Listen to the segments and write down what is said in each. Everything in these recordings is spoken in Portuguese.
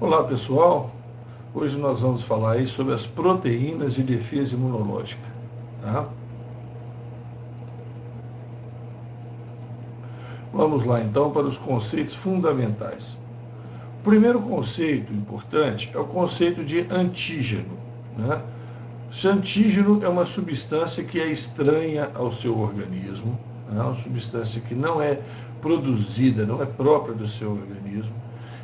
Olá pessoal, hoje nós vamos falar aí sobre as proteínas de defesa imunológica, tá? Vamos lá então para os conceitos fundamentais. O primeiro conceito importante é o conceito de antígeno, né? Esse antígeno é uma substância que é estranha ao seu organismo, né? Uma substância que não é produzida, não é própria do seu organismo,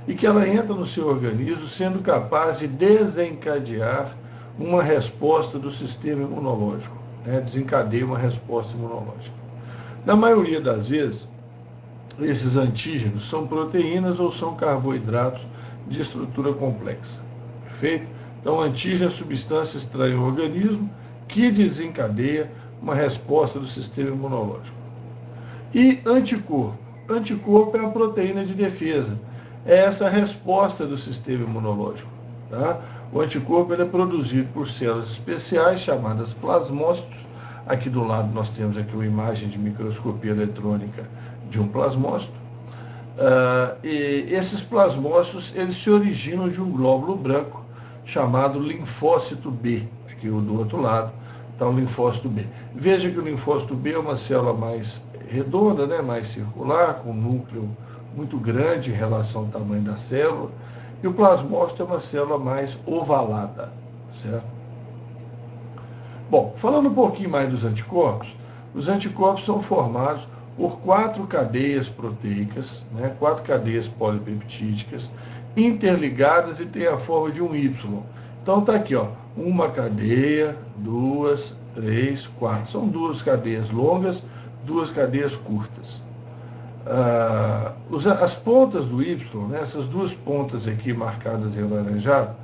e que ela entra no seu organismo sendo capaz de desencadear uma resposta do sistema imunológico, né? Desencadeia uma resposta imunológica. Na maioria das vezes, esses antígenos são proteínas ou são carboidratos de estrutura complexa. Perfeito? Então, antígeno é substância estranha ao organismo que desencadeia uma resposta do sistema imunológico. E anticorpo? Anticorpo é a proteína de defesa. É essa resposta do sistema imunológico. Tá? O anticorpo é produzido por células especiais chamadas plasmócitos. Aqui do lado nós temos aqui uma imagem de microscopia eletrônica de um plasmócito. E esses plasmócitos eles se originam de um glóbulo branco chamado linfócito B. Aqui do outro lado está o linfócito B. Veja que o linfócito B é uma célula mais redonda, né, mais circular, com um núcleo muito grande em relação ao tamanho da célula. E o plasmócito é uma célula mais ovalada, certo? Bom, falando um pouquinho mais dos anticorpos, os anticorpos são formados por 4 cadeias proteicas, né, 4 cadeias polipeptídicas, interligadas e tem a forma de um Y. Então tá aqui, ó, uma cadeia, 2, 3, 4. São 2 cadeias longas, 2 cadeias curtas. As pontas do Y, né, essas 2 pontas aqui marcadas em alaranjado,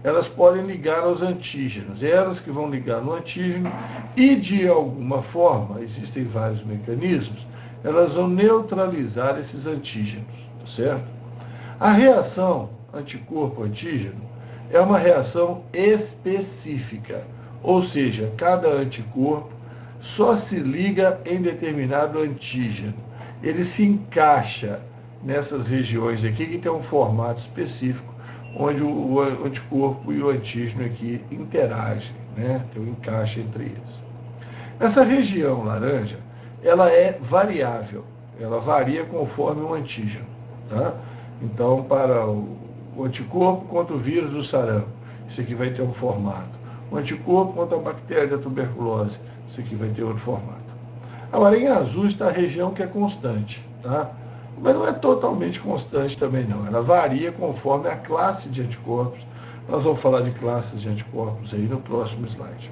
elas podem ligar aos antígenos. É elas que vão ligar no antígeno e, de alguma forma, existem vários mecanismos, elas vão neutralizar esses antígenos, tá certo? A reação anticorpo-antígeno é uma reação específica, ou seja, cada anticorpo só se liga em determinado antígeno. Ele se encaixa nessas regiões aqui que tem um formato específico, onde o anticorpo e o antígeno aqui interagem, né? Tem um encaixe entre eles. Essa região laranja, ela é variável, ela varia conforme o antígeno, tá? Então, para o anticorpo contra o vírus do sarampo, isso aqui vai ter um formato. O anticorpo contra a bactéria da tuberculose, isso aqui vai ter outro formato. Agora, em azul está a região que é constante, tá? Mas não é totalmente constante também não, ela varia conforme a classe de anticorpos. Nós vamos falar de classes de anticorpos aí no próximo slide.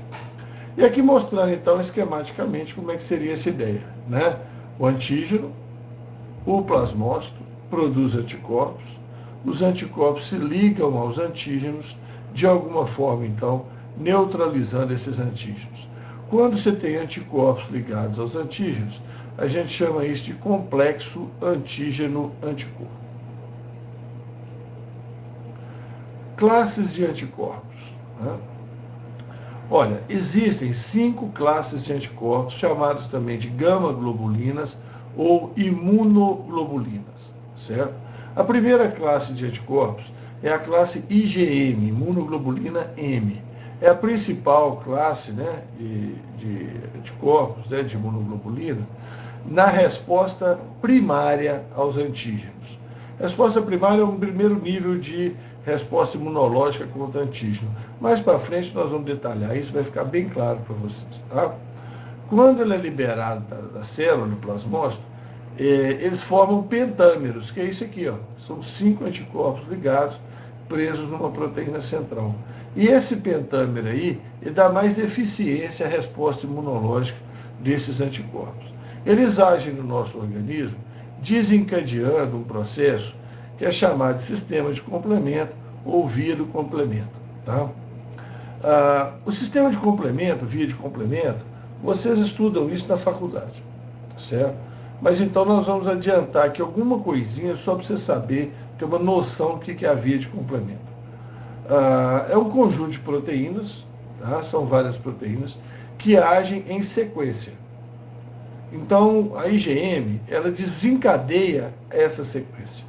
E aqui mostrando então esquematicamente como é que seria essa ideia, né? O antígeno, o plasmócito produz anticorpos, os anticorpos se ligam aos antígenos, de alguma forma então neutralizando esses antígenos. Quando você tem anticorpos ligados aos antígenos, a gente chama isso de complexo antígeno-anticorpo. Classes de anticorpos, né? Olha, existem 5 classes de anticorpos, chamados também de gama-globulinas ou imunoglobulinas, certo? A primeira classe de anticorpos é a classe IgM, imunoglobulina M. É a principal classe, né, de anticorpos, né, de imunoglobulina, na resposta primária aos antígenos. Resposta primária é um primeiro nível de resposta imunológica contra antígeno. Mais para frente nós vamos detalhar isso, vai ficar bem claro para vocês, tá? Quando ela é liberada da célula, no plasmócito, eles formam pentâmeros, que é isso aqui, ó. São 5 anticorpos ligados, presos numa proteína central. E esse pentâmero aí, ele dá mais eficiência à resposta imunológica desses anticorpos. Eles agem no nosso organismo, desencadeando um processo que é chamado de sistema de complemento ou via do complemento, tá? O sistema de complemento, via de complemento, vocês estudam isso na faculdade, tá certo? Mas então nós vamos adiantar aqui alguma coisinha só para você saber, ter uma noção do que é a via de complemento. É um conjunto de proteínas, tá? São várias proteínas, que agem em sequência. Então, a IgM, ela desencadeia essa sequência.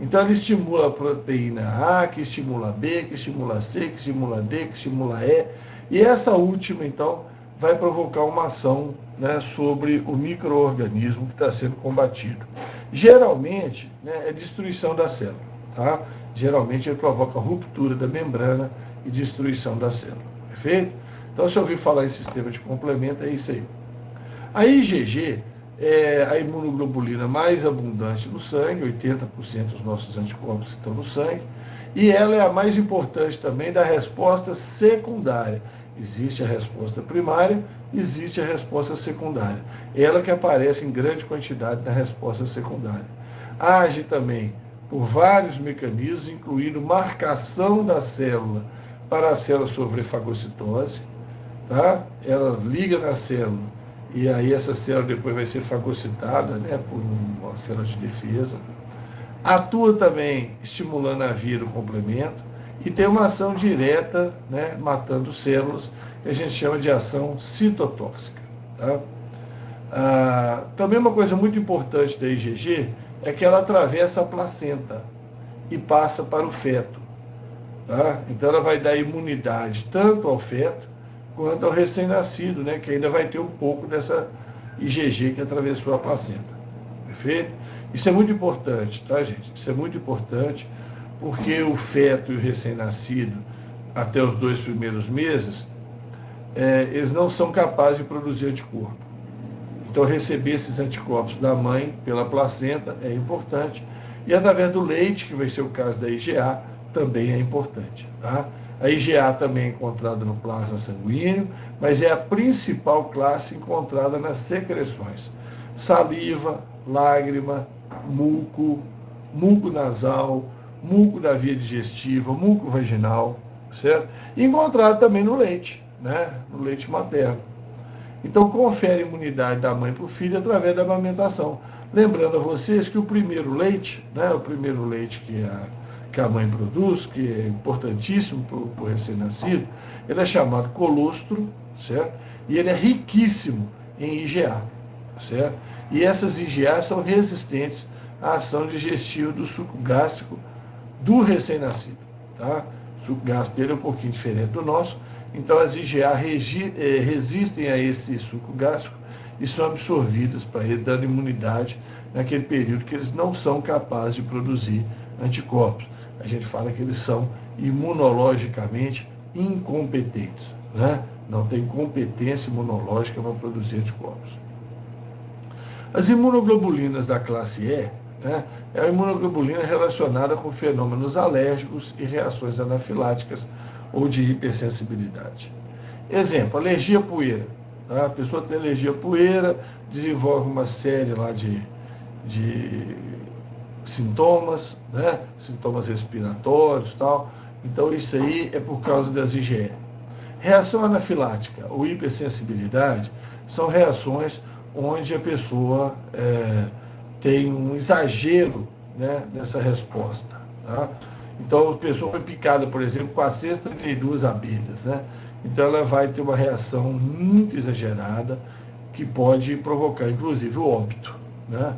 Então, ele estimula a proteína A, que estimula B, que estimula C, que estimula D, que estimula E. E essa última, então, vai provocar uma ação, né, sobre o micro-organismo que está sendo combatido. Geralmente, né, é destruição da célula, tá? Geralmente ele provoca ruptura da membrana e destruição da célula, perfeito? Então, se eu ouvir falar em sistema de complemento, é isso aí. A IgG é a imunoglobulina mais abundante no sangue, 80% dos nossos anticorpos estão no sangue, e ela é a mais importante também da resposta secundária. Existe a resposta primária, existe a resposta secundária. Ela que aparece em grande quantidade na resposta secundária. Age também por vários mecanismos, incluindo marcação da célula para a célula sofrer fagocitose, tá? Ela liga na célula e aí essa célula depois vai ser fagocitada, né, por uma célula de defesa. Atua também estimulando a via do complemento e tem uma ação direta, né, matando células, que a gente chama de ação citotóxica. Tá? Também uma coisa muito importante da IgG é que ela atravessa a placenta e passa para o feto. Tá? Então ela vai dar imunidade tanto ao feto quanto ao recém-nascido, né, que ainda vai ter um pouco dessa IgG que atravessou a placenta. Perfeito? Isso é muito importante, tá, gente? Isso é muito importante porque o feto e o recém-nascido, até os 2 primeiros meses, eles não são capazes de produzir anticorpo. Então, receber esses anticorpos da mãe pela placenta é importante. E através do leite, que vai ser o caso da IgA, também é importante. Tá? A IgA também é encontrada no plasma sanguíneo, mas é a principal classe encontrada nas secreções. Saliva, lágrima, muco, muco nasal, muco da via digestiva, muco vaginal, certo? E encontrado também no leite, né? No leite materno. Então, confere a imunidade da mãe para o filho através da amamentação. Lembrando a vocês que o primeiro leite, né, o primeiro leite que a mãe produz, que é importantíssimo para o recém-nascido, ele é chamado colostro, certo? E ele é riquíssimo em IgA, certo? E essas IgA são resistentes à ação digestiva do suco gástrico do recém-nascido, tá? O suco gástrico dele é um pouquinho diferente do nosso, então as IgA resistem a esse suco gástrico e são absorvidas para ele, dando imunidade naquele período que eles não são capazes de produzir anticorpos. A gente fala que eles são imunologicamente incompetentes, né? Não tem competência imunológica para produzir anticorpos. As imunoglobulinas da classe E, né, é a imunoglobulina relacionada com fenômenos alérgicos e reações anafiláticas ou de hipersensibilidade. Exemplo, alergia à poeira. Tá? A pessoa tem alergia à poeira, desenvolve uma série lá de sintomas, né? Sintomas respiratórios e tal. Então isso aí é por causa das IgE. Reação anafilática ou hipersensibilidade são reações onde a pessoa tem um exagero, né, nessa resposta. Tá? Então, a pessoa foi picada, por exemplo, com 432 abelhas, né? Então, ela vai ter uma reação muito exagerada que pode provocar, inclusive, o óbito. Né?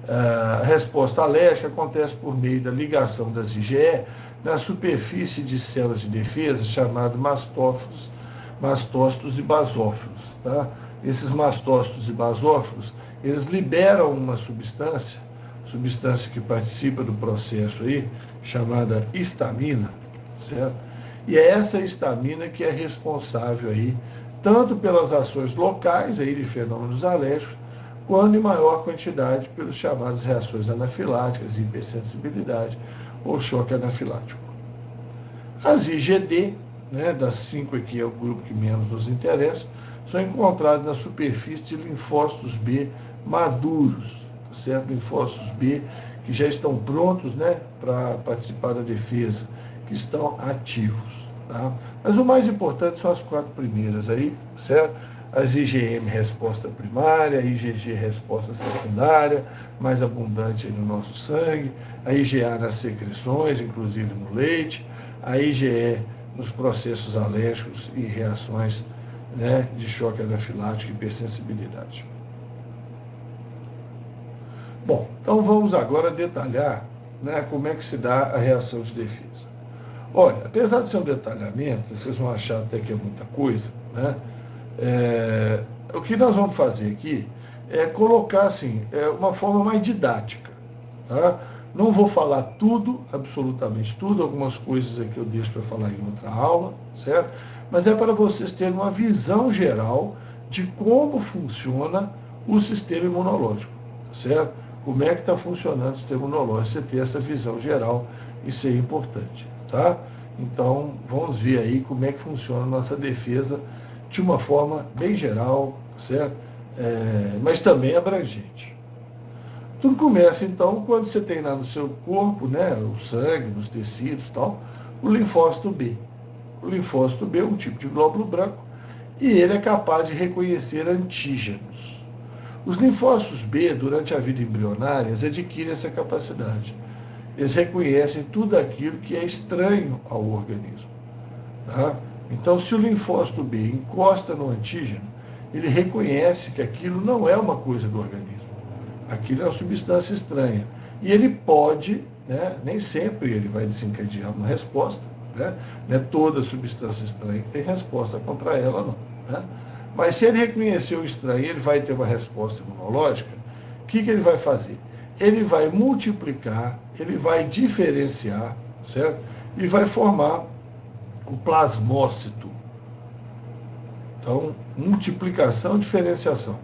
A resposta alérgica acontece por meio da ligação das IgE na superfície de células de defesa, chamadas mastócitos e basófilos. Tá? Esses mastócitos e basófilos, eles liberam uma substância que participa do processo aí, chamada histamina, certo? E é essa histamina que é responsável aí, tanto pelas ações locais aí de fenômenos alérgicos, quanto em maior quantidade pelos chamados reações anafiláticas, hipersensibilidade ou choque anafilático. As IgD, né, das 5 aqui é o grupo que menos nos interessa, são encontradas na superfície de linfócitos B maduros, tá certo? Linfócitos B que já estão prontos, né, para participar da defesa, que estão ativos. Tá? Mas o mais importante são as 4 primeiras aí, certo? As IgM resposta primária, a IgG resposta secundária, mais abundante aí no nosso sangue, a IgA nas secreções, inclusive no leite, a IgE nos processos alérgicos e reações, né, de choque anafilático e hipersensibilidade. Bom, então vamos agora detalhar né, como é que se dá a reação de defesa. Olha, apesar de ser um detalhamento, vocês vão achar até que é muita coisa, né? O que nós vamos fazer aqui é colocar assim, uma forma mais didática, tá? Não vou falar tudo, absolutamente tudo, algumas coisas aqui eu deixo para falar em outra aula, certo? Mas é para vocês terem uma visão geral de como funciona o sistema imunológico, certo? Como é que está funcionando o sistema imunológico, você ter essa visão geral, isso é importante, tá? Então, vamos ver aí como é que funciona a nossa defesa de uma forma bem geral, certo? Mas também abrangente. Tudo começa, então, quando você tem lá no seu corpo, né, o sangue, nos tecidos e tal, o linfócito B. O linfócito B é um tipo de glóbulo branco e ele é capaz de reconhecer antígenos. Os linfócitos B, durante a vida embrionária, adquirem essa capacidade. Eles reconhecem tudo aquilo que é estranho ao organismo. Tá? Então, se o linfócito B encosta no antígeno, ele reconhece que aquilo não é uma coisa do organismo. Aquilo é uma substância estranha. E ele pode, né, nem sempre ele vai desencadear uma resposta, né? Não é toda substância estranha que tem resposta contra ela, não. Né? Mas se ele reconhecer o estranho, ele vai ter uma resposta imunológica, o que ele vai fazer? Ele vai multiplicar, ele vai diferenciar, certo? E vai formar o plasmócito. Então, multiplicação, diferenciação.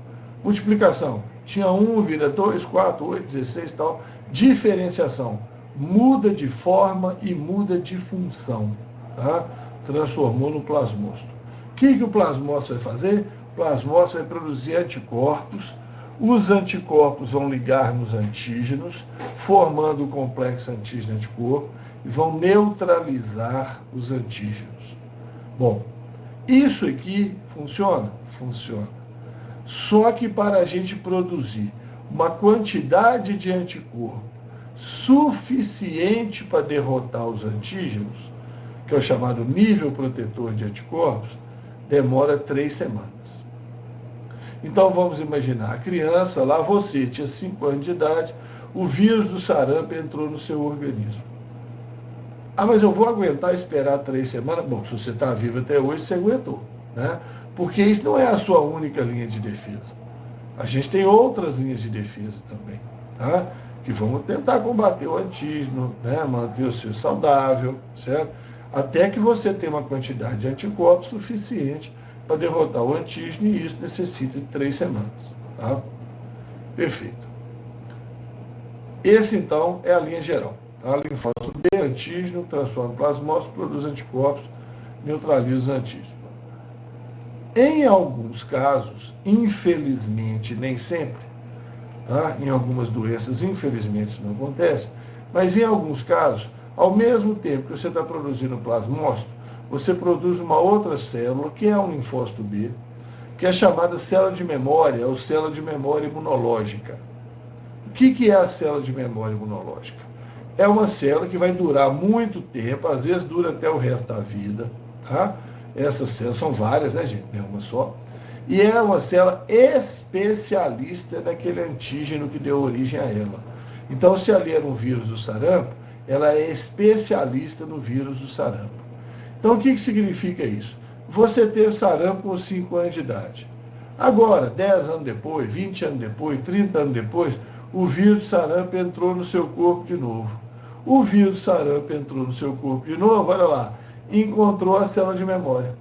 Multiplicação, tinha 1, vira 2, 4, 8, 16 e tal. Diferenciação, muda de forma e muda de função, tá? Transformou no plasmócito. O que o plasmócito vai fazer? O plasmócito vai produzir anticorpos. Os anticorpos vão ligar nos antígenos, formando o complexo antígeno-anticorpo, e vão neutralizar os antígenos. Bom, isso aqui funciona? Funciona. Só que para a gente produzir uma quantidade de anticorpo suficiente para derrotar os antígenos, que é o chamado nível protetor de anticorpos, demora 3 semanas. Então vamos imaginar, a criança, lá você, tinha 5 anos de idade, o vírus do sarampo entrou no seu organismo. Ah, mas eu vou aguentar esperar 3 semanas? Bom, se você está vivo até hoje, você aguentou, né? Porque isso não é a sua única linha de defesa. A gente tem outras linhas de defesa também, tá? Que vão tentar combater o antígeno, né? Manter o seu saudável, certo? Até que você tenha uma quantidade de anticorpos suficiente para derrotar o antígeno, e isso necessita de 3 semanas, tá? Perfeito. Esse, então, é a linha geral. Tá? Linfócito B, antígeno, transforma em plasmócito, produz anticorpos, neutraliza os antígenos. Em alguns casos, infelizmente, nem sempre, tá? Em algumas doenças, infelizmente, isso não acontece, mas em alguns casos, ao mesmo tempo que você está produzindo plasmócito, você produz uma outra célula, que é um linfócito B, que é chamada célula de memória, ou célula de memória imunológica. O que é a célula de memória imunológica? É uma célula que vai durar muito tempo, às vezes dura até o resto da vida, tá? Essas células são várias, né, gente? Não é uma só. E é uma célula especialista naquele antígeno que deu origem a ela. Então, se ali era um vírus do sarampo, ela é especialista no vírus do sarampo. Então, o que significa isso? Você teve sarampo com 5 anos de idade. Agora, 10 anos depois, 20 anos depois, 30 anos depois, o vírus do sarampo entrou no seu corpo de novo. O vírus do sarampo entrou no seu corpo de novo, olha lá, encontrou a célula de memória.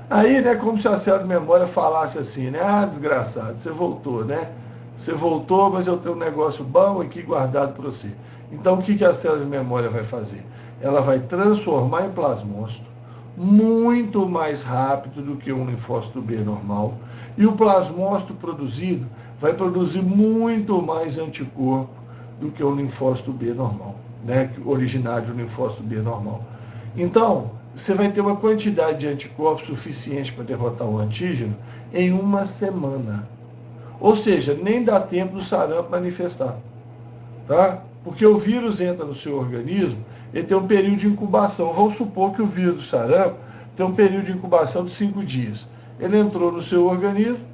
Aí, né, como se a célula de memória falasse assim, né? Ah, desgraçado, você voltou, né? Você voltou, mas eu tenho um negócio bom aqui guardado para você. Então, o que a célula de memória vai fazer? Ela vai transformar em plasmócito muito mais rápido do que um linfócito B normal. E o plasmócito produzido vai produzir muito mais anticorpo do que o linfócito B normal, né? Originário do linfócito B normal. Então, você vai ter uma quantidade de anticorpos suficiente para derrotar o antígeno em 1 semana. Ou seja, nem dá tempo do sarampo manifestar, tá? Porque o vírus entra no seu organismo, ele tem um período de incubação. Vamos supor que o vírus do sarampo tem um período de incubação de 5 dias. Ele entrou no seu organismo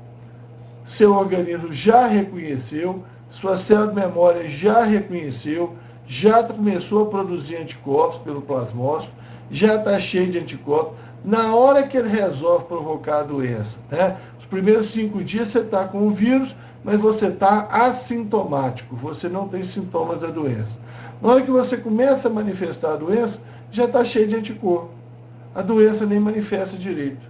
já reconheceu, sua célula de memória já reconheceu, já começou a produzir anticorpos pelo plasmócito, já está cheio de anticorpos. Na hora que ele resolve provocar a doença, né? Os primeiros 5 dias você está com o vírus, mas você está assintomático, você não tem sintomas da doença. Na hora que você começa a manifestar a doença, já está cheio de anticorpo. A doença nem manifesta direito.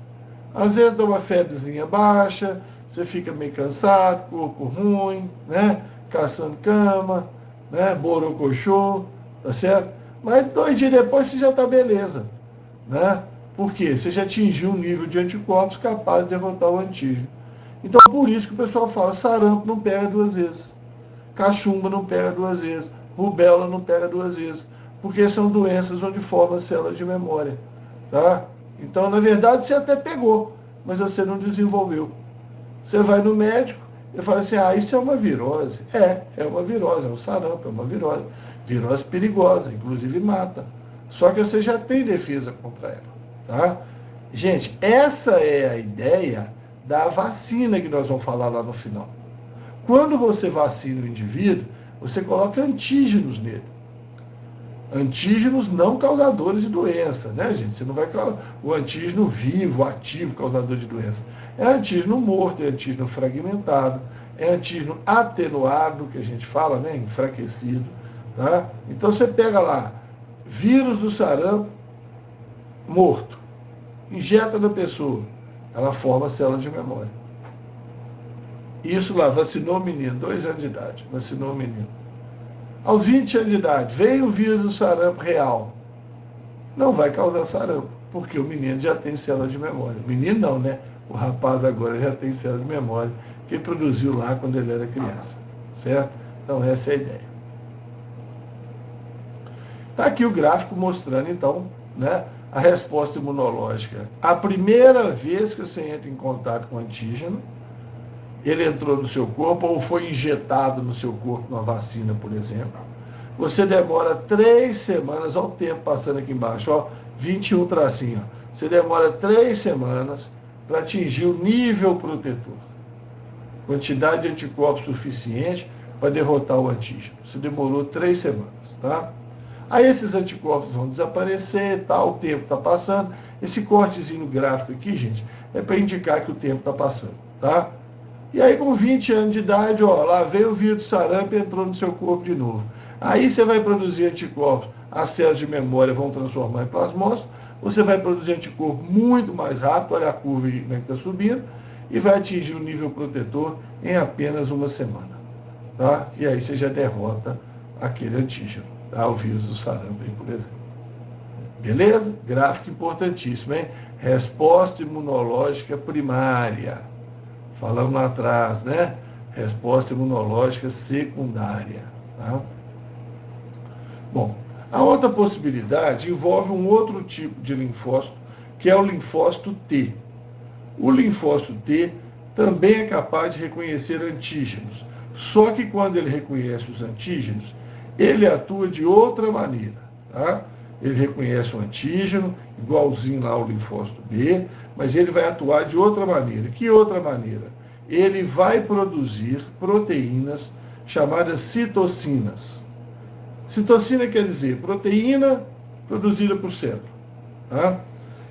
Às vezes dá uma febrezinha baixa, você fica meio cansado, corpo ruim, né? Caçando cama, né? Borocochô, tá certo? Mas 2 dias depois você já está beleza, né? Por quê? Você já atingiu um nível de anticorpos capaz de derrotar o antígeno. Então, por isso que o pessoal fala, sarampo não pega 2 vezes, cachumba não pega 2 vezes, rubéola não pega 2 vezes, porque são doenças onde formam células de memória, tá? Então, na verdade, você até pegou, mas você não desenvolveu. Você vai no médico e fala assim, isso é uma virose. É uma virose, é um sarampo, é uma virose. Virose perigosa, inclusive mata. Só que você já tem defesa contra ela, tá? Gente, essa é a ideia da vacina que nós vamos falar lá no final. Quando você vacina o indivíduo, você coloca antígenos nele. Antígenos não causadores de doença, né, gente? Você não vai o antígeno vivo, ativo, causador de doença. É antígeno morto, é antígeno fragmentado, é antígeno atenuado, que a gente fala, né, enfraquecido, tá? Então você pega lá, vírus do sarampo morto, injeta na pessoa, ela forma células de memória. Isso lá, vacinou o menino, 2 anos de idade, vacinou o menino. Aos 20 anos de idade, veio o vírus do sarampo real. Não vai causar sarampo, porque o menino já tem células de memória. O menino não, né? O rapaz agora já tem células de memória que ele produziu lá quando ele era criança, certo? Então essa é a ideia. Está aqui o gráfico mostrando, então, né, a resposta imunológica. A primeira vez que você entra em contato com o antígeno, ele entrou no seu corpo ou foi injetado no seu corpo uma vacina, por exemplo. Você demora 3 semanas, olha o tempo passando aqui embaixo, ó, 21 tracinho. Ó. Você demora 3 semanas para atingir o nível protetor. Quantidade de anticorpos suficiente para derrotar o antígeno. Você demorou 3 semanas, tá? Aí esses anticorpos vão desaparecer, tá? O tempo está passando. Esse cortezinho gráfico aqui, gente, é para indicar que o tempo está passando, tá? E aí, com 20 anos de idade, ó, lá veio o vírus do sarampo e entrou no seu corpo de novo. Aí você vai produzir anticorpos, as células de memória vão transformar em plasmócito, você vai produzir anticorpo muito mais rápido, olha a curva aí como é que está subindo, e vai atingir o nível protetor em apenas 1 semana. Tá? E aí você já derrota aquele antígeno, tá? O vírus do sarampo aí, por exemplo. Beleza? Gráfico importantíssimo, hein? Resposta imunológica primária. Falamos lá atrás, né? Resposta imunológica secundária. Tá? Bom, a outra possibilidade envolve um outro tipo de linfócito, que é o linfócito T. O linfócito T também é capaz de reconhecer antígenos, só que quando ele reconhece os antígenos, ele atua de outra maneira. Tá? Ele reconhece o antígeno, igualzinho lá ao linfócito B, mas ele vai atuar de outra maneira. Que outra maneira? Ele vai produzir proteínas chamadas citocinas. Citocina quer dizer proteína produzida por célula. Tá?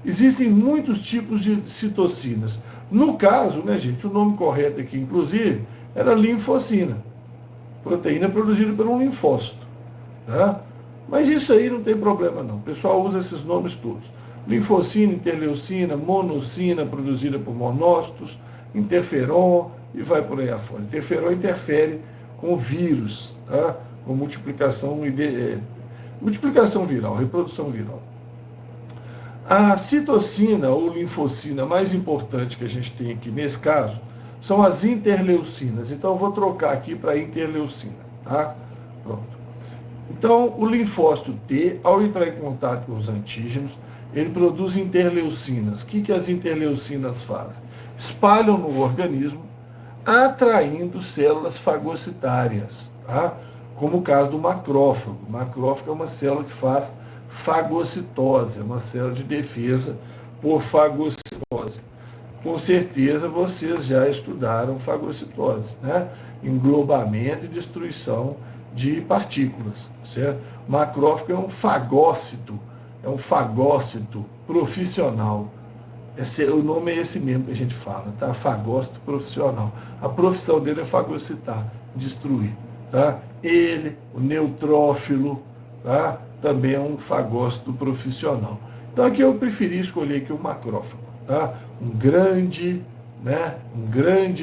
Existem muitos tipos de citocinas. No caso, né, gente, o nome correto aqui, inclusive, era linfocina. Proteína produzida por um linfócito. Tá? Mas isso aí não tem problema não. O pessoal usa esses nomes todos. Linfocina, interleucina, monocina produzida por monócitos, interferon e vai por aí afora. Interferon interfere com o vírus, tá? Com multiplicação viral, reprodução viral. A citocina ou linfocina mais importante que a gente tem aqui nesse caso são as interleucinas. Então eu vou trocar aqui para interleucina, tá? Pronto. Então, o linfócito T, ao entrar em contato com os antígenos, ele produz interleucinas. O que as interleucinas fazem? Espalham no organismo, atraindo células fagocitárias, tá? Como o caso do macrófago. O macrófago é uma célula que faz fagocitose, é uma célula de defesa por fagocitose. com certeza vocês já estudaram fagocitose, né? Englobamento e destruição de partículas, certo? Macrófago é um fagócito profissional. O nome é esse mesmo que a gente fala, tá? Fagócito profissional. A profissão dele é fagocitar, destruir, tá? Ele, o neutrófilo, tá? Também é um fagócito profissional. Então aqui eu preferi escolher aqui o macrófago, tá? Um grande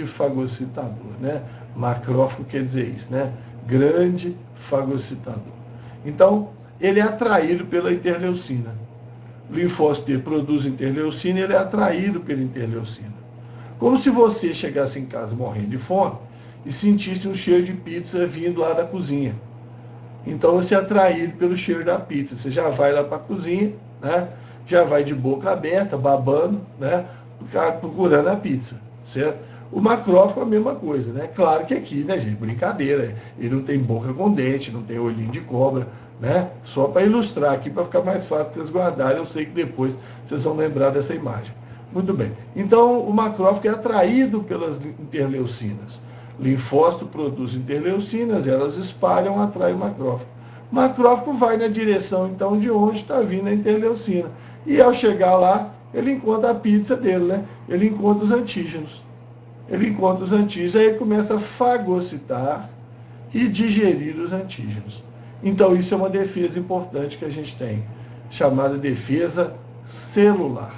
fagocitador, né? Macrófago quer dizer isso, né? Grande fagocitador. Então, ele é atraído pela interleucina. O linfócito T produz interleucina e ele é atraído pela interleucina. Como se você chegasse em casa morrendo de fome e sentisse um cheiro de pizza vindo lá da cozinha. Então você é atraído pelo cheiro da pizza. Você já vai lá para a cozinha, né? Já vai de boca aberta, babando, né? Procurando a pizza, certo? O macrófago é a mesma coisa, né? Claro que aqui, né, gente, brincadeira. Ele não tem boca com dente, não tem olhinho de cobra, né? Só para ilustrar aqui, para ficar mais fácil vocês guardarem. Eu sei que depois vocês vão lembrar dessa imagem. Muito bem. Então, o macrófago é atraído pelas interleucinas. Linfócito produz interleucinas, elas espalham, atraem o macrófago. O macrófago vai na direção, então, de onde está vindo a interleucina. E ao chegar lá, ele encontra a pizza dele, né? Ele encontra os antígenos. Ele encontra os antígenos, aí ele começa a fagocitar e digerir os antígenos. Então, isso é uma defesa importante que a gente tem, chamada defesa celular.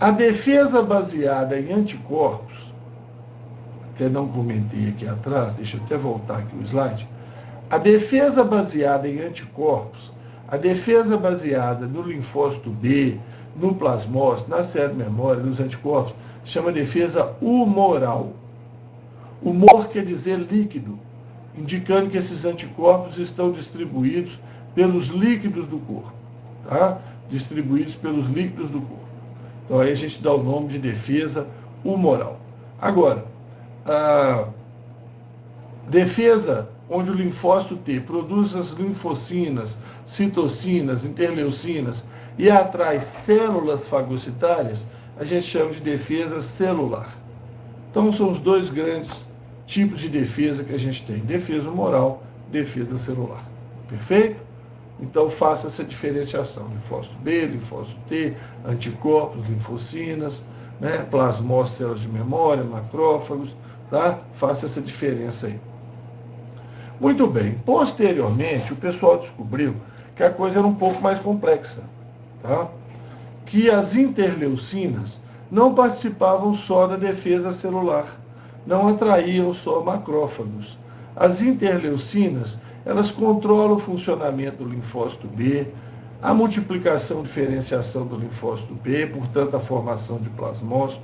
A defesa baseada em anticorpos, até não comentei aqui atrás, deixa eu até voltar aqui o slide. A defesa baseada em anticorpos, a defesa baseada no linfócito B, no plasmócito, na célula-memória, nos anticorpos, chama defesa humoral. Humor quer dizer líquido, indicando que esses anticorpos estão distribuídos pelos líquidos do corpo, tá? Distribuídos pelos líquidos do corpo. Então aí a gente dá o nome de defesa humoral. Agora, a defesa onde o linfócito T produz as linfocinas, citocinas, interleucinas e atrai células fagocitárias, a gente chama de defesa celular. Então são os dois grandes tipos de defesa que a gente tem: defesa humoral, defesa celular. Perfeito? Então faça essa diferenciação: linfócito B, linfócito T, anticorpos, linfocinas, né, plasmócitos, células de memória, macrófagos, tá? Faça essa diferença aí. Muito bem. Posteriormente, o pessoal descobriu que a coisa era um pouco mais complexa, tá? Que as interleucinas não participavam só da defesa celular, não atraíam só macrófagos. As interleucinas, elas controlam o funcionamento do linfócito B, a multiplicação e diferenciação do linfócito B, portanto a formação de plasmócito,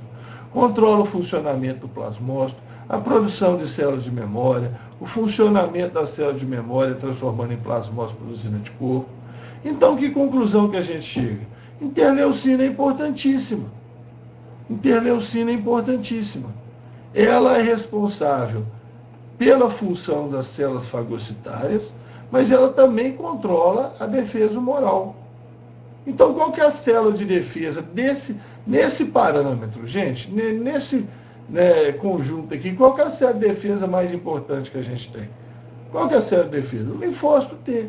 controla o funcionamento do plasmócito, a produção de células de memória, o funcionamento das células de memória transformando em plasmócito produzindo anticorpo. Então, que conclusão que a gente chega? Interleucina é importantíssima. Interleucina é importantíssima. Ela é responsável pela função das células fagocitárias, mas ela também controla a defesa humoral. Então, qual que é a célula de defesa nesse parâmetro, gente? Nesse conjunto aqui, qual que é a célula de defesa mais importante que a gente tem? Qual que é a célula de defesa? O linfócito T.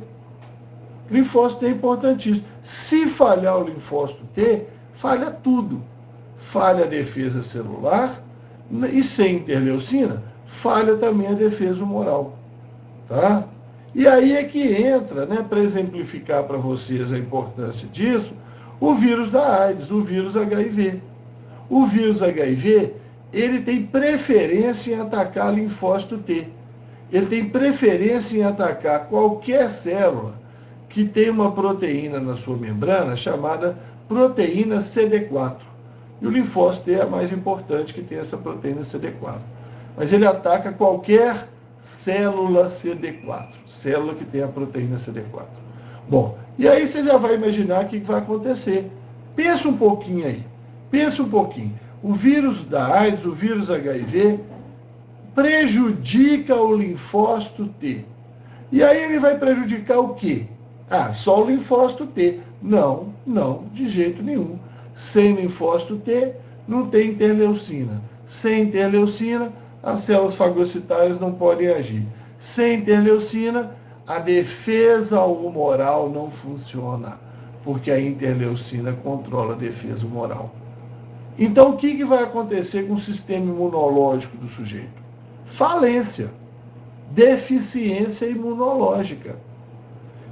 O linfócito T é importantíssimo. Se falhar o linfócito T, falha tudo. Falha a defesa celular e sem interleucina, falha também a defesa humoral. Tá? E aí é que entra, né, para exemplificar para vocês a importância disso, o vírus da AIDS, o vírus HIV. O vírus HIV, ele tem preferência em atacar linfócito T. Ele tem preferência em atacar qualquer célula que tem uma proteína na sua membrana chamada proteína CD4. E o linfócito T é a mais importante que tem essa proteína CD4. Mas ele ataca qualquer célula CD4, célula que tem a proteína CD4. Bom, e aí você já vai imaginar o que vai acontecer. Pensa um pouquinho aí, pensa um pouquinho. O vírus da AIDS, o vírus HIV, prejudica o linfócito T. E aí ele vai prejudicar o quê? Ah, só o linfócito T. Não, de jeito nenhum. Sem linfócito T, não tem interleucina. Sem interleucina, as células fagocitárias não podem agir. Sem interleucina, a defesa humoral não funciona, porque a interleucina controla a defesa humoral. Então, o que vai acontecer com o sistema imunológico do sujeito? Falência, deficiência imunológica.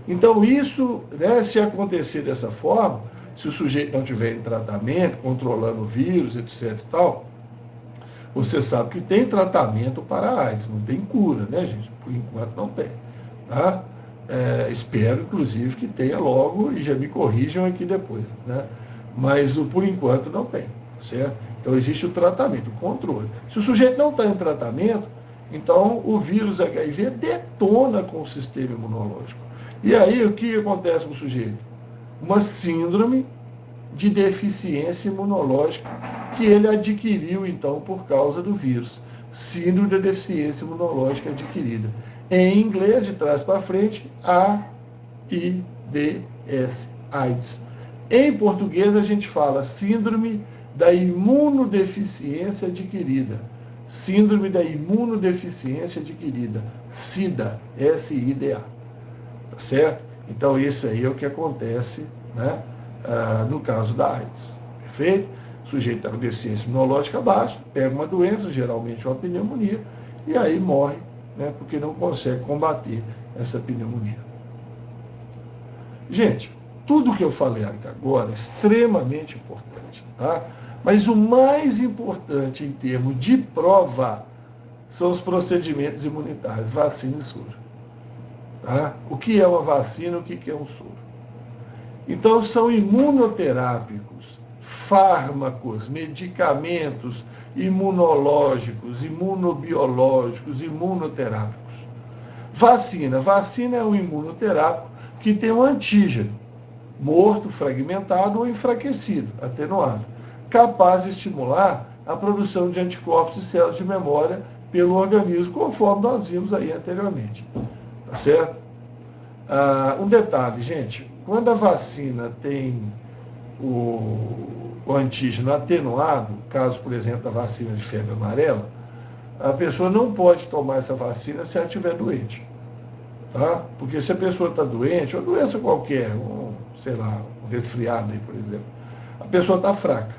Então, isso, né, se acontecer dessa forma, se o sujeito não tiver em tratamento, controlando o vírus, etc e tal, você sabe que tem tratamento para a AIDS, não tem cura, né, gente? Por enquanto não tem, tá? Espero, inclusive, que tenha logo e já me corrijam aqui depois, né? Mas, por enquanto, não tem, certo? Então, existe o tratamento, o controle. Se o sujeito não está em tratamento, então o vírus HIV detona com o sistema imunológico. E aí, o que acontece com o sujeito? Uma síndrome de deficiência imunológica que ele adquiriu, então, por causa do vírus. Síndrome de deficiência imunológica adquirida. Em inglês, de trás para frente, AIDS, AIDS. Em português, a gente fala síndrome da imunodeficiência adquirida. Síndrome da imunodeficiência adquirida. SIDA, S-I-D-A. Tá certo? Então, isso aí é o que acontece, né, no caso da AIDS. Perfeito? O sujeito está com deficiência imunológica baixa, pega uma doença, geralmente uma pneumonia, e aí morre, né, porque não consegue combater essa pneumonia. Gente, tudo que eu falei até agora é extremamente importante, tá? Mas o mais importante em termos de prova são os procedimentos imunitários, vacina e soro. Tá? O que é uma vacina, o que é um soro? Então, são imunoterápicos, fármacos, medicamentos imunológicos, imunobiológicos, imunoterápicos. Vacina. Vacina é um imunoterápico que tem um antígeno, morto, fragmentado ou enfraquecido, atenuado, capaz de estimular a produção de anticorpos e células de memória pelo organismo, conforme nós vimos aí anteriormente. Tá certo? Um detalhe, gente, quando a vacina tem o antígeno atenuado, caso, por exemplo, da vacina de febre amarela, a pessoa não pode tomar essa vacina se ela estiver doente. Tá? Porque se a pessoa está doente, uma doença qualquer, sei lá, um resfriado aí, por exemplo, a pessoa está fraca.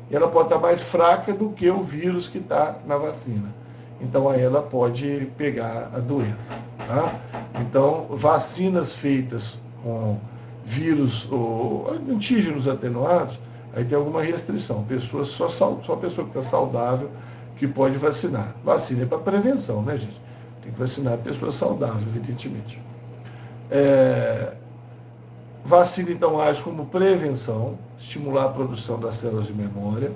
E ela pode estar mais fraca do que o vírus que está na vacina. Então, aí ela pode pegar a doença. Tá? Então, vacinas feitas com vírus ou antígenos atenuados, aí tem alguma restrição. Só pessoa que está saudável que pode vacinar. Vacina é para prevenção, né, gente? Tem que vacinar a pessoa saudável, evidentemente. Vacina, então, age como prevenção, estimular a produção das células de memória.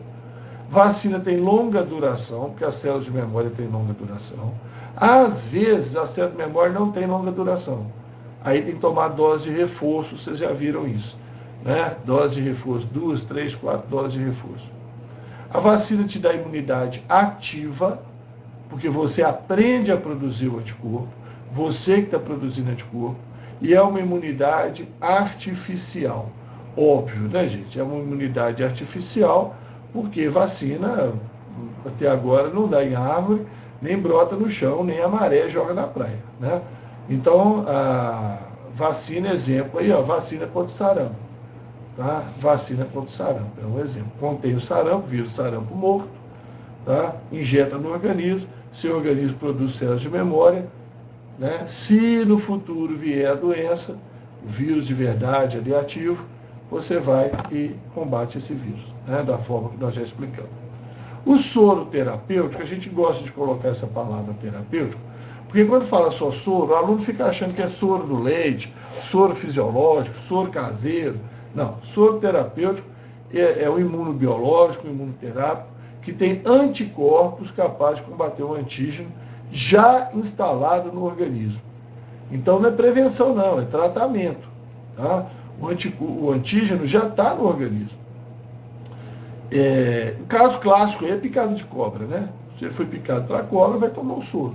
Vacina tem longa duração, porque as células de memória têm longa duração. Às vezes, a célula de memória não tem longa duração. Aí tem que tomar dose de reforço, vocês já viram isso, né? Dose de reforço, 2, 3, 4 doses de reforço. A vacina te dá imunidade ativa, porque você aprende a produzir o anticorpo, você que está produzindo anticorpo, e é uma imunidade artificial. Óbvio, né, gente? É uma imunidade artificial, porque vacina, até agora, não dá em árvore, nem brota no chão, nem a maré joga na praia, né? Então, a vacina, exemplo aí, ó, vacina contra o sarampo. Tá? Vacina contra o sarampo, é um exemplo. Contém o sarampo, vírus sarampo morto, tá? Injeta no organismo, seu organismo produz células de memória, né? Se no futuro vier a doença, o vírus de verdade ali ativo, você vai e combate esse vírus, né? Da forma que nós já explicamos. O soro terapêutico, a gente gosta de colocar essa palavra terapêutico, porque quando fala só soro, o aluno fica achando que é soro do leite, soro fisiológico, soro caseiro. Não, soro terapêutico é um imunobiológico, um imunoterápico, que tem anticorpos capazes de combater o antígeno já instalado no organismo. Então não é prevenção não, é tratamento. Tá? O antígeno já está no organismo. O caso clássico aí é picada de cobra, né? Se ele foi picado pela cobra, vai tomar o soro.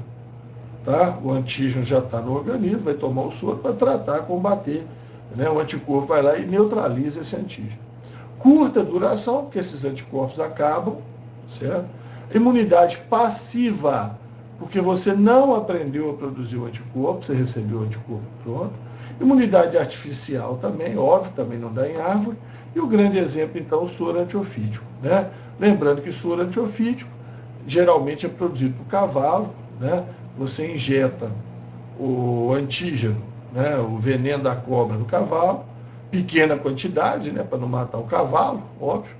Tá? O antígeno já está no organismo, vai tomar o soro para tratar, combater, né? O anticorpo vai lá e neutraliza esse antígeno. curta duração, porque esses anticorpos acabam, certo? Imunidade passiva, porque você não aprendeu a produzir o anticorpo, você recebeu o anticorpo pronto. Imunidade artificial também, óbvio, também não dá em árvore. E o grande exemplo, então, o soro antiofídico, né? Lembrando que soro antiofídico geralmente é produzido por cavalo, né? Você injeta o antígeno, né? O veneno da cobra no cavalo, pequena quantidade, né? Para não matar o cavalo, óbvio.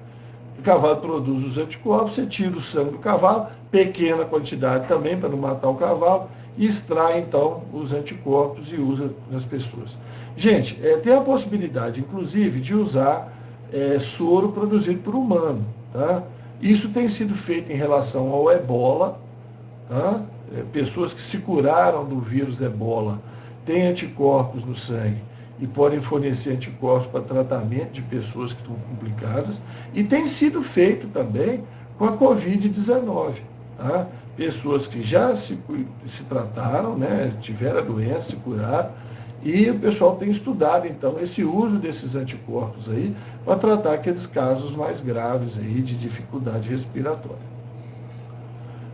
O cavalo produz os anticorpos, você tira o sangue do cavalo, pequena quantidade também para não matar o cavalo, e extrai então os anticorpos e usa nas pessoas. Gente, tem a possibilidade, inclusive, de usar soro produzido por humano, tá? Isso tem sido feito em relação ao ebola, tá? Pessoas que se curaram do vírus ebola têm anticorpos no sangue e podem fornecer anticorpos para tratamento de pessoas que estão complicadas, e tem sido feito também com a Covid-19, tá? Pessoas que já se trataram, né? Tiveram a doença, se curaram, e o pessoal tem estudado, então, esse uso desses anticorpos aí para tratar aqueles casos mais graves aí de dificuldade respiratória.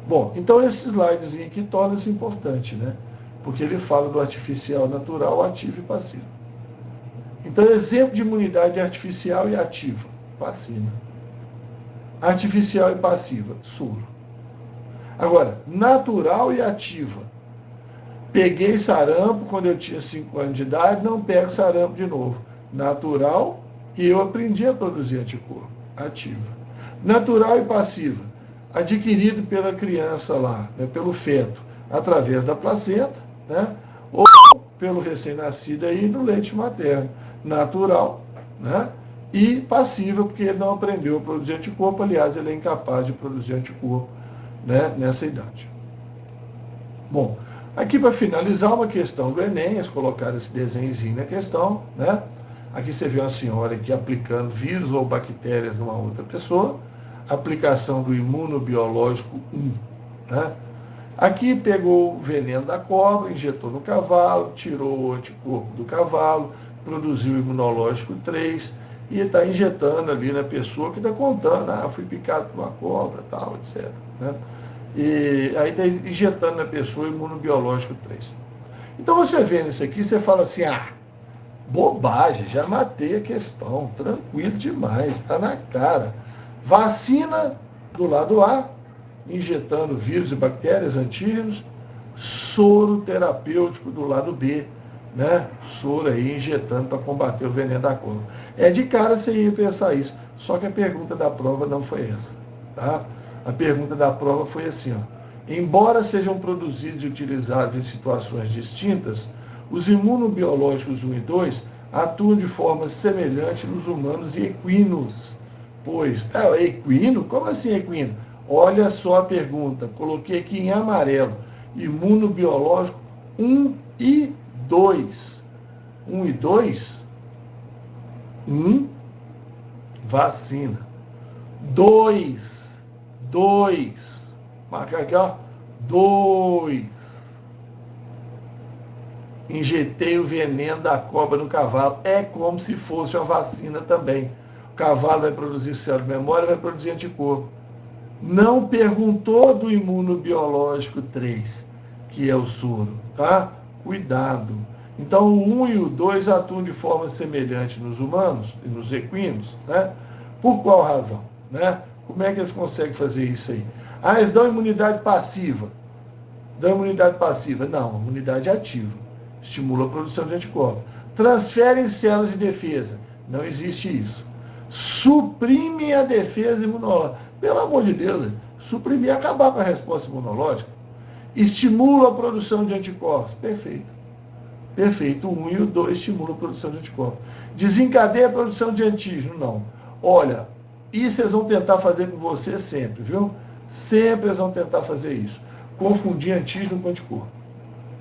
Bom, então esse slidezinho aqui torna-se importante, né? Porque ele fala do artificial, natural, ativo e passivo. Então, exemplo de imunidade artificial e ativa, vacina. Artificial e passiva, soro. Agora, natural e ativa. Peguei sarampo quando eu tinha 5 anos de idade, não pego sarampo de novo. Natural, e eu aprendi a produzir anticorpo. Ativa. Natural e passiva. Adquirido pela criança lá, né, pelo feto, através da placenta, né, ou pelo recém-nascido aí no leite materno. Natural, né, e passiva, porque ele não aprendeu a produzir anticorpo. Aliás, ele é incapaz de produzir anticorpo, né, nessa idade. Bom, aqui para finalizar, uma questão do Enem, eles colocaram esse desenhozinho na questão, né? Aqui você vê uma senhora aqui aplicando vírus ou bactérias numa outra pessoa, aplicação do imunobiológico 1, né? Aqui pegou o veneno da cobra, injetou no cavalo, tirou o anticorpo do cavalo, produziu o imunológico 3 e está injetando ali na pessoa que está contando, fui picado por uma cobra, tal, etc, né? E aí está injetando na pessoa o imunobiológico 3. Então você vendo isso aqui, você fala assim, bobagem, já matei a questão, tranquilo demais, está na cara. Vacina do lado A, injetando vírus e bactérias, antígenos, soro terapêutico do lado B, né? Soro aí injetando para combater o veneno da cobra. É de cara você ia pensar isso, só que a pergunta da prova não foi essa, tá? A pergunta da prova foi assim, embora sejam produzidos e utilizados em situações distintas, os imunobiológicos 1 e 2 atuam de forma semelhante nos humanos e equinos. Pois, equino? Como assim equino? Olha só a pergunta, coloquei aqui em amarelo, imunobiológico 1 e 2. 1 e 2? 1, vacina. 2, marca aqui, 2. Injetei o veneno da cobra no cavalo. É como se fosse uma vacina também. O cavalo vai produzir célula de memória, vai produzir anticorpo. Não perguntou do imunobiológico 3, que é o soro, tá? Cuidado. Então, o 1 e o 2 atuam de forma semelhante nos humanos e nos equinos, né? Por qual razão, né? Como é que eles conseguem fazer isso aí? Eles dão imunidade passiva. Dão imunidade passiva? Não, imunidade ativa. Estimula a produção de anticorpos. Transferem células de defesa. Não existe isso. Suprime a defesa imunológica. Pelo amor de Deus, suprimir, acabar com a resposta imunológica. Estimula a produção de anticorpos. Perfeito. Perfeito. O 1 e o 2 estimulam a produção de anticorpos. Desencadeia a produção de antígeno? Não. Olha, isso eles vão tentar fazer com você sempre, viu? Sempre eles vão tentar fazer isso. Confundir antígeno com anticorpo.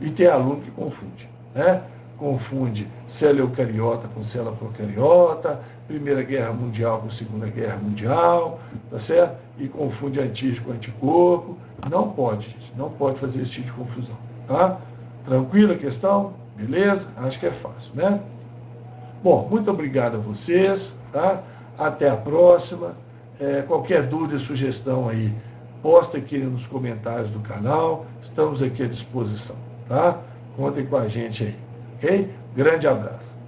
E tem aluno que confunde, né? Confunde célula eucariota com célula procariota, Primeira Guerra Mundial com Segunda Guerra Mundial, tá certo? E confunde antígeno com anticorpo. Não pode, gente. Não pode fazer esse tipo de confusão, tá? Tranquila a questão? Beleza? Acho que é fácil, né? Bom, muito obrigado a vocês, tá? Até a próxima. Qualquer dúvida e sugestão aí, posta aqui nos comentários do canal. Estamos aqui à disposição, tá? Contem com a gente aí, ok? Grande abraço.